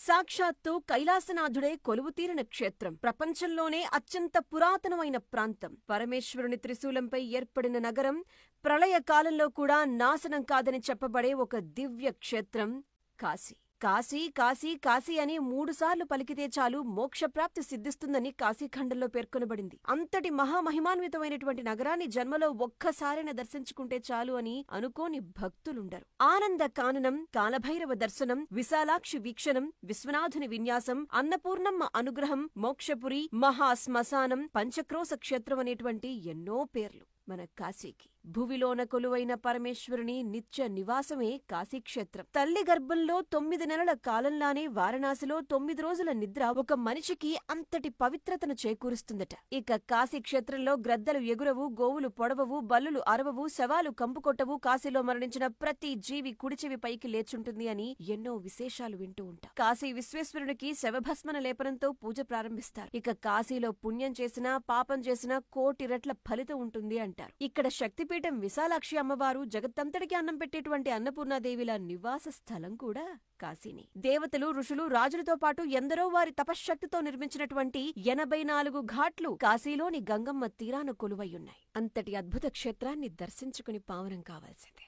సాక్షాత్తు కైలాసనాథుడే కొలువుతీరిన క్షేత్రం. ప్రపంచంలోనే అత్యంత పురాతనమైన ప్రాంతం. పరమేశ్వరుని త్రిశూలంపై ఏర్పడిన నగరం ప్రళయకాలంలో కూడా నాశనం కాదని చెప్పబడే ఒక దివ్య క్షేత్రం కాశీ. కాశీ కాశీ కాశీ అని 3 సార్లు పలికితే చాలు మోక్షప్రాప్తి సిద్ధిస్తుందని కాశీఖండంలో పేర్కొనబడింది. అంతటి మహామహిమాన్వితమైనటువంటి నగరాన్ని జన్మలో ఒక్కసారైనా దర్శించుకుంటే చాలు అని అనుకోని భక్తులుండరు. ఆనంద కాననం, కాలభైరవ దర్శనం, విశాలాక్షి వీక్షణం, విశ్వనాథుని విన్యాసం, అన్నపూర్ణమ్మ అనుగ్రహం, మోక్షపురి, మహాశ్మశానం, పంచక్రోశ క్షేత్రం అనేటువంటి ఎన్నో పేర్లు మన కాశీకి. భువిలోన కొలువైన పరమేశ్వరుని నిత్య నివాసమే కాశీక్షేత్రం. తల్లి గర్భంలో 9 నెలల కాలంలానే వారణాసిలో 9 రోజుల నిద్ర ఒక మనిషికి అంతటి పవిత్రతను చేకూరుస్తుందట. ఇక కాశీక్షేత్రంలో గ్రద్దలు ఎగురవు, గోవులు పొడవవు, బల్లులు అరవవు, శవాలు కంపుకొట్టవు, కాశీలో మరణించిన ప్రతి జీవి కుడిచెవి పైకి లేచుంటుంది అని ఎన్నో విశేషాలు వింటూ ఉంటాం. కాశీ విశ్వేశ్వరునికి శవభస్మన లేపనంతో పూజ ప్రారంభిస్తారు. ఇక కాశీలో పుణ్యం చేసినా పాపం చేసినా 1,000,000 రెట్ల ఫలితం ఉంటుంది అంటారు. ఇక్కడ శక్తిపీఠం విశాలాక్షి అమ్మవారు, జగత్తంతటికి అన్నం పెట్టేటువంటి అన్నపూర్ణాదేవిల నివాస స్థలం కూడా కాశీని. దేవతలు, ఋషులు, రాజులతో పాటు ఎందరో వారి తపశ్శక్తితో నిర్మించినటువంటి 84 ఘాట్లు కాశీలోని గంగమ్మ తీరాన కొలువయ్యున్నాయి. అంతటి అద్భుత క్షేత్రాన్ని దర్శించుకుని పావనం కావాల్సిందే.